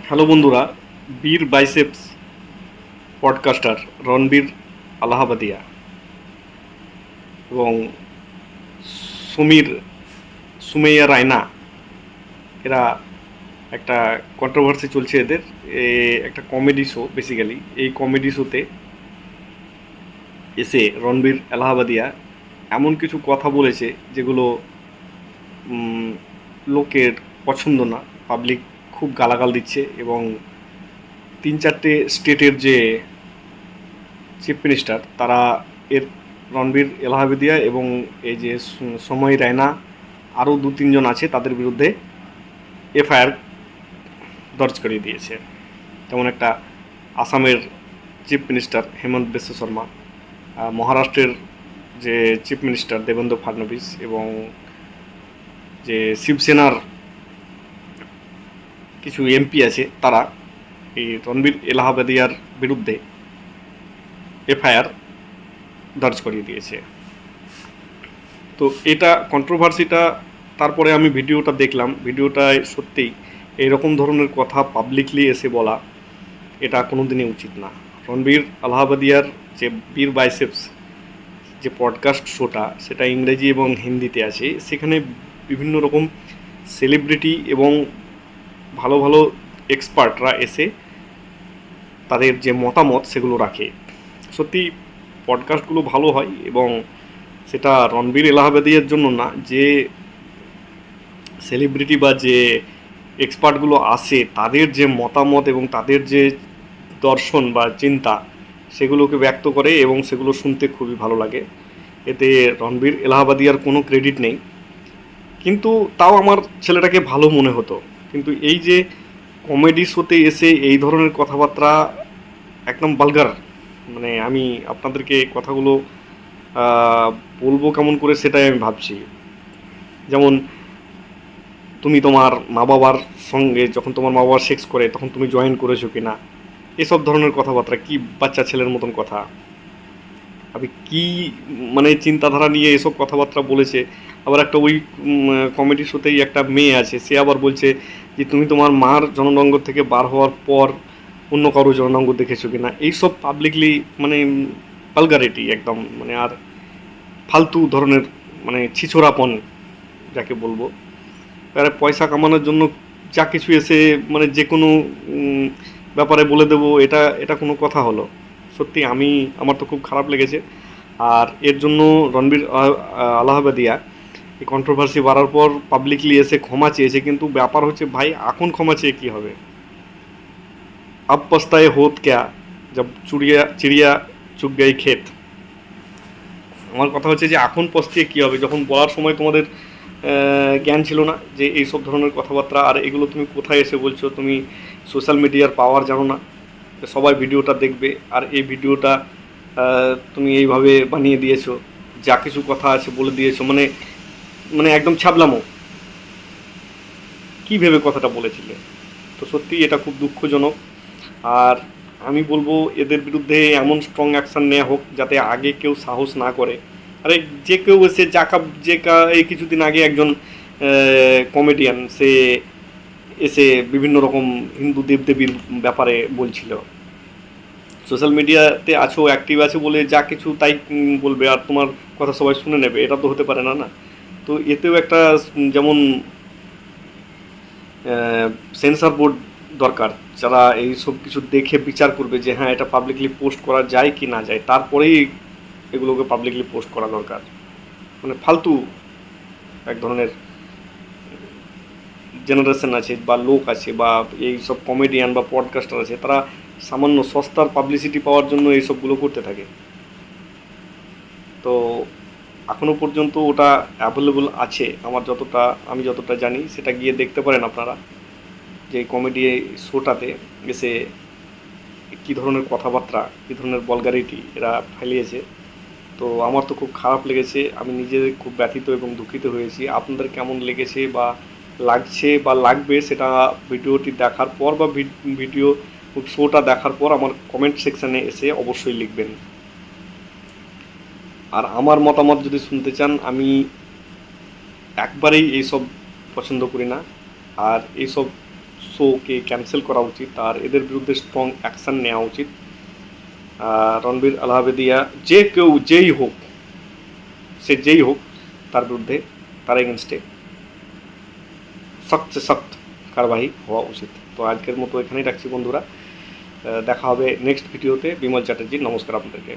Hello বন্ধুরা, বীর biceps podcaster Ranbir Allahbadia এবং সুমির সুমেইয়া রায়না এরা একটা কন্ট্রোভার্সি চলছে এদের। একটা কমেডি শো, বেসিক্যালি এই কমেডি শোতে এসে রণবীর আলাহাবাদিয়া এমন কিছু কথা বলেছে যেগুলো উম, লোকের পছন্দ না। পাবলিক খুব গালাগাল দিচ্ছে এবং তিন চারটে স্টেটের যে চিফ মিনিস্টার তারা এর রণবীর এলাহাবাদিয়া এবং এই যে সময় রায়না আরও দু তিনজন আছে তাদের বিরুদ্ধে এফআইআর দর্জ করিয়ে দিয়েছে। যেমন একটা আসামের চিফ মিনিস্টার হেমন্ত বিশ্ব শর্মা, মহারাষ্ট্রের যে চিফ মিনিস্টার দেবেন্দ্র ফাডনবিস এবং যে শিবসেনার কিছু এমপি আছে তারা এই রণবীর এলাহাবাদিয়ার বিরুদ্ধে এফআইআর দর্জ করিয়ে দিয়েছে। তো এটা কন্ট্রোভার্সিটা, তারপরে আমি ভিডিওটা দেখলাম, ভিডিওটায় সত্যিই এইরকম ধরনের কথা পাবলিকলি এসে বলা এটা কোনো দিনই উচিত না। রণবীর আলাহাবাদিয়ার যে বীর বাইসেপস যে পডকাস্ট শোটা, সেটা ইংরেজি এবং হিন্দিতে আছে। সেখানে বিভিন্ন রকম সেলিব্রিটি এবং ভালো ভালো এক্সপার্টরা এসে তাদের যে মতামত সেগুলো রাখে। সত্যি পডকাস্টগুলো ভালো হয় এবং সেটা রণবীর এলাহাবাদিয়ার জন্য না, যে সেলিব্রিটি বা যে এক্সপার্টগুলো আসে তাদের যে মতামত এবং তাদের যে দর্শন বা চিন্তা সেগুলোকে ব্যক্ত করে এবং সেগুলো শুনতে খুবই ভালো লাগে। এতে রণবীর এলাহাবাদিয়ার কোনো ক্রেডিট নেই, কিন্তু তাও আমার ছেলেটাকে ভালো মনে হতো। কিন্তু এই যে কমেডি শোতে এসে এই ধরনের কথাবার্তা একদম বালগার, মানে আমি আপনাদেরকে কথাগুলো বলবো কেমন করে সেটাই আমি ভাবছি। যেমন তুমি তোমার মা বাবার সঙ্গে যখন তোমার মা বাবা সেক্স করে তখন তুমি জয়েন করেছো কি না, এসব ধরনের কথাবার্তা কি বাচ্চা ছেলের মতন কথা। আমি কি মানে চিন্তাধারা নিয়ে এসব কথাবার্তা বলেছে। আবার একটা ওই কমেডি শোতেই একটা মেয়ে আছে, সে আবার বলছে যে তুমি তোমার মার জননাঙ্গ থেকে বার হওয়ার পর অন্য কারো জননাঙ্গ দেখেছো কিনা। এইসব পাবলিকলি মানে পালগারিটি একদম, মানে আর ফালতু ধরনের, মানে ছিছড়াপন যাকে বলবো। তারা পয়সা কামানোর জন্য যা কিছু এসে মানে যে কোনো ব্যাপারে বলে দেবো, এটা এটা কোনো কথা হলো? সত্যি আমার তো খুব খারাপ লেগেছে। আর এর জন্য রণবীর আলাহাবাদিয়া এই কন্ট্রোভার্সি বাড়ার পর পাবলিকলি এসে ক্ষমা চেয়েছে, কিন্তু ব্যাপার হচ্ছে ভাই, এখন ক্ষমা চেয়ে কী হবে? আব পস্তায় হোত ক্যা জব চুড়িয়া চিড়িয়া চুগ গই ক্ষেত। আমার কথা হচ্ছে যে এখন পস্তিয়ে কী হবে, যখন বলার সময় তোমাদের জ্ঞান ছিল না যে এইসব ধরনের কথাবার্তা। আর এগুলো তুমি কোথায় এসে বলছো? তুমি সোশ্যাল মিডিয়ার পাওয়ার জানো না? সবাই ভিডিওটা দেখবে আর এই ভিডিওটা তুমি এইভাবে বানিয়ে দিয়েছো, যা কিছু কথা আছে বলে দিয়েছো, মানে মানে একদম ছাবলামো। কী ভেবে কথাটা বলেছিলে? তো সত্যি এটা খুব দুঃখজনক। আর আমি বলবো এদের বিরুদ্ধে এমন স্ট্রং অ্যাকশান নেওয়া হোক যাতে আগে কেউ সাহস না করে। আরে যে কেউ এসে এই কিছুদিন আগে একজন কমেডিয়ান সে এসে বিভিন্ন রকম হিন্দু দেবদেবীর ব্যাপারে বলছিল। সোশ্যাল মিডিয়াতে আছো, অ্যাক্টিভ আছে বলে যা কিছু তাই বলবে আর তোমার কথা সবাই শুনে নেবে, এটা তো হতে পারে না না। তো এতেও একটা যেমন সেন্সর বোর্ড দরকার, যারা এই সব কিছু দেখে বিচার করবে যে হ্যাঁ এটা পাবলিকলি পোস্ট করা যায় কি না যায়, তারপরেই এগুলোকে পাবলিকলি পোস্ট করা দরকার। মানে ফালতু এক ধরনের জেনারেশন আছে বা লোক আছে বা এই সব কমেডিয়ান বা পডকাস্টার আছে, তারা সামান্য সস্তার পাবলিসিটি পাওয়ার জন্য এইসবগুলো করতে থাকে। তো এখনও পর্যন্ত ওটা অ্যাভেলেবল আছে, আমি যতটা জানি সেটা গিয়ে দেখতে পারেন আপনারা, যে কমেডি শোটাতে এসে কী ধরনের কথাবার্তা, কী ধরনের বলগারিটি এরা ফেলিয়েছে। তো আমার তো খুব খারাপ লেগেছে, আমি নিজে খুব ব্যথিত এবং দুঃখিত হয়েছি। আপনাদের কেমন লেগেছে বা লাগছে বা লাগবে সেটা ভিডিওটি দেখার পর বা ভিডিও শোটা দেখার পর আমার কমেন্ট সেকশানে এসে অবশ্যই লিখবেন। আর আমার মতামত যদি শুনতে চান, আমি একবারেই এইসব পছন্দ করি না। আর এইসব শোকে ক্যান্সেল করা উচিত, আর এদের বিরুদ্ধে স্ট্রং অ্যাকশান নেওয়া উচিত। রণবীর আলাহাবেদিয়া যে কেউ যেই হোক, সে যেই হোক, তার বিরুদ্ধে, তার এগেনস্টে সখ্ত সে সখ্ত কারবাহি হওয়া উচিত। তো আজকের মতো এখানেই রাখছি বন্ধুরা, দেখা হবে নেক্সট ভিডিওতে। বিমল চ্যাটার্জি, নমস্কার আপনাদেরকে।